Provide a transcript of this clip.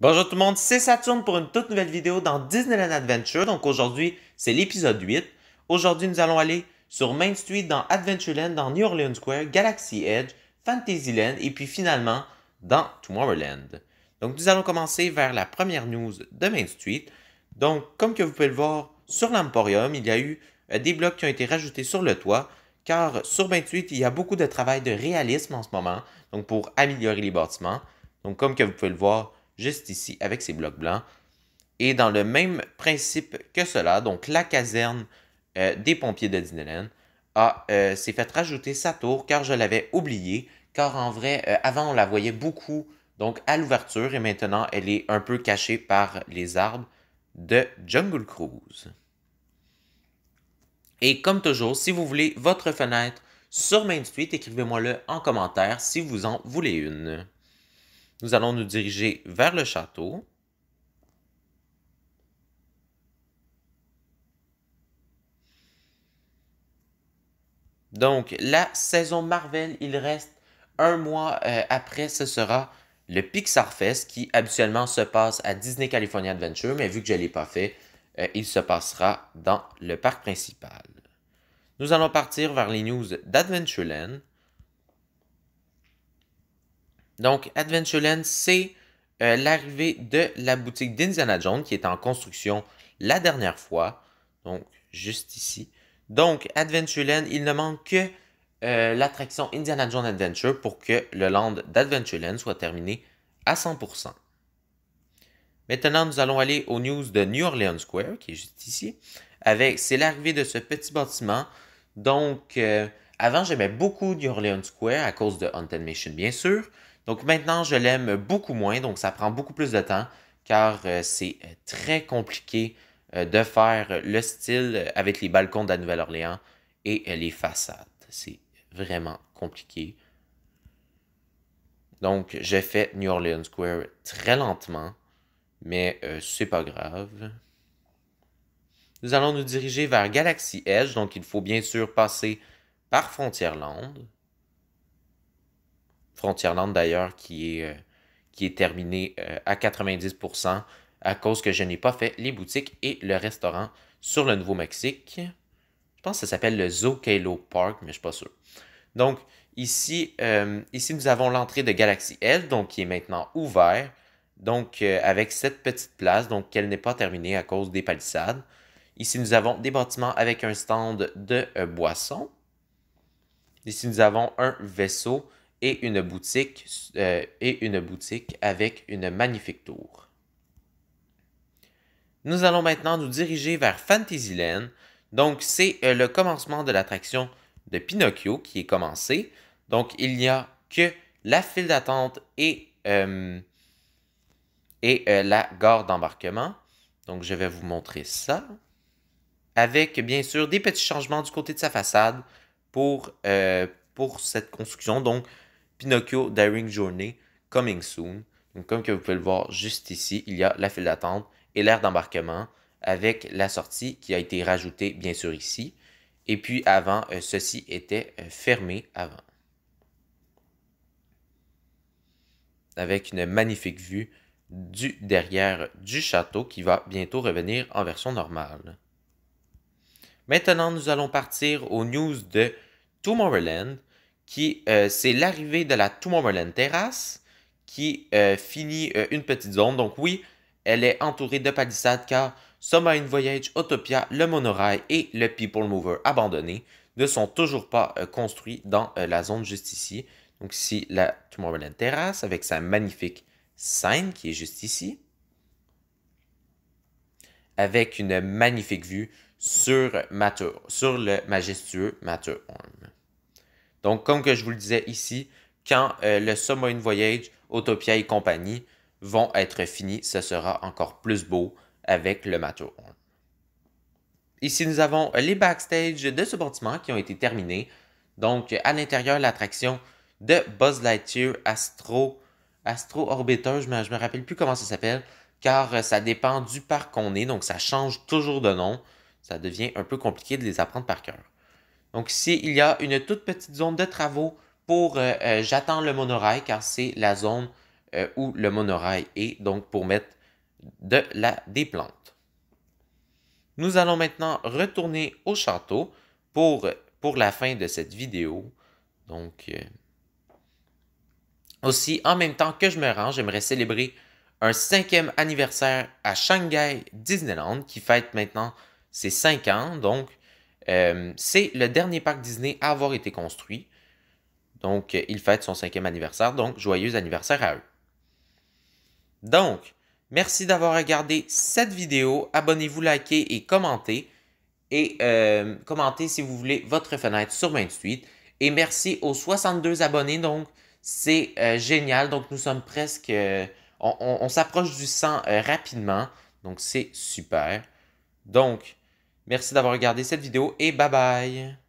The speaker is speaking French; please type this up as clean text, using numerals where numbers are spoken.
Bonjour tout le monde, c'est Saturne pour une toute nouvelle vidéo dans Disneyland Adventure. Donc aujourd'hui, c'est l'épisode 8. Aujourd'hui, nous allons aller sur Main Street dans Adventureland, dans New Orleans Square, Galaxy Edge, Fantasyland et puis finalement dans Tomorrowland. Donc nous allons commencer vers la première news de Main Street. Donc comme que vous pouvez le voir sur l'Emporium, il y a eu des blocs qui ont été rajoutés sur le toit car sur Main Street, il y a beaucoup de travail de réalisme en ce moment, donc pour améliorer les bâtiments. Donc comme que vous pouvez le voir, juste ici avec ces blocs blancs. Et dans le même principe que cela, donc la caserne des pompiers de Disneyland s'est fait rajouter sa tour car je l'avais oublié. Car en vrai, avant on la voyait beaucoup donc à l'ouverture et maintenant elle est un peu cachée par les arbres de Jungle Cruise. Et comme toujours, si vous voulez votre fenêtre sur Main Street, écrivez-moi-le en commentaire si vous en voulez une. Nous allons nous diriger vers le château. Donc, la saison Marvel, il reste un mois après, ce sera le Pixar Fest qui habituellement se passe à Disney California Adventure, mais vu que je ne l'ai pas fait, il se passera dans le parc principal. Nous allons partir vers les news d'Adventureland. Donc, Adventureland, c'est l'arrivée de la boutique d'Indiana Jones qui est en construction la dernière fois. Donc, juste ici. Donc, Adventureland, il ne manque que l'attraction Indiana Jones Adventure pour que le land d'Adventureland soit terminé à 100%. Maintenant, nous allons aller aux news de New Orleans Square, qui est juste ici. C'est l'arrivée de ce petit bâtiment. Donc, avant, j'aimais beaucoup New Orleans Square à cause de Haunted Mansion, bien sûr. Donc, maintenant, je l'aime beaucoup moins. Donc, ça prend beaucoup plus de temps car c'est très compliqué de faire le style avec les balcons de la Nouvelle-Orléans et les façades. C'est vraiment compliqué. Donc, je fais New Orleans Square très lentement, mais c'est pas grave. Nous allons nous diriger vers Galaxy Edge, donc il faut bien sûr passer par Frontierland. Frontierland d'ailleurs qui est terminé à 90% à cause que je n'ai pas fait les boutiques et le restaurant sur le Nouveau-Mexique. Je pense que ça s'appelle le Zocalo Park, mais je ne suis pas sûr. Donc, ici nous avons l'entrée de Galaxy Edge, donc qui est maintenant ouvert. Donc, avec cette petite place, donc qu'elle n'est pas terminée à cause des palissades. Ici, nous avons des bâtiments avec un stand de boissons. Ici, nous avons un vaisseau et une boutique avec une magnifique tour. Nous allons maintenant nous diriger vers Fantasyland. Donc, c'est le commencement de l'attraction de Pinocchio qui est commencé. Donc, il n'y a que la file d'attente et la gare d'embarquement. Donc, je vais vous montrer ça. Avec, bien sûr, des petits changements du côté de sa façade pour cette construction. Donc, Pinocchio Daring Journey Coming Soon. Donc, comme que vous pouvez le voir juste ici, il y a la file d'attente et l'aire d'embarquement avec la sortie qui a été rajoutée, bien sûr, ici. Et puis, avant, ceci était fermé avant. Avec une magnifique vue du derrière du château qui va bientôt revenir en version normale. Maintenant, nous allons partir aux news de Tomorrowland, qui c'est l'arrivée de la Tomorrowland Terrace, qui finit une petite zone. Donc oui, elle est entourée de palissades car Submarine Voyage, Autopia, le monorail et le People Mover abandonné ne sont toujours pas construits dans la zone juste ici. Donc ici, la Tomorrowland Terrace avec sa magnifique scène qui est juste ici. Avec une magnifique vue sur le majestueux Matterhorn. Donc, comme que je vous le disais ici, quand le Submarine Voyage, Autopia et compagnie vont être finis, ce sera encore plus beau avec le Matterhorn. Ici, nous avons les backstage de ce bâtiment qui ont été terminés. Donc, à l'intérieur, l'attraction de Buzz Lightyear Astro Orbiter, je me rappelle plus comment ça s'appelle, car ça dépend du parc qu'on est, donc ça change toujours de nom. Ça devient un peu compliqué de les apprendre par cœur. Donc ici, il y a une toute petite zone de travaux pour j'attends le monorail, car c'est la zone où le monorail est, donc pour mettre des plantes. Nous allons maintenant retourner au château pour la fin de cette vidéo. Donc, aussi, en même temps que je me rends, j'aimerais célébrer un 5e anniversaire à Shanghai Disneyland qui fête maintenant ses 5 ans. Donc, c'est le dernier parc Disney à avoir été construit. Donc, il fête son 5e anniversaire. Donc, joyeux anniversaire à eux. Donc, merci d'avoir regardé cette vidéo. Abonnez-vous, likez et commentez. Et commentez si vous voulez votre fenêtre sur Main Street. Et merci aux 62 abonnés. Donc, c'est génial. Donc, nous sommes presque... on s'approche du 100 rapidement. Donc, c'est super. Donc, merci d'avoir regardé cette vidéo et bye bye!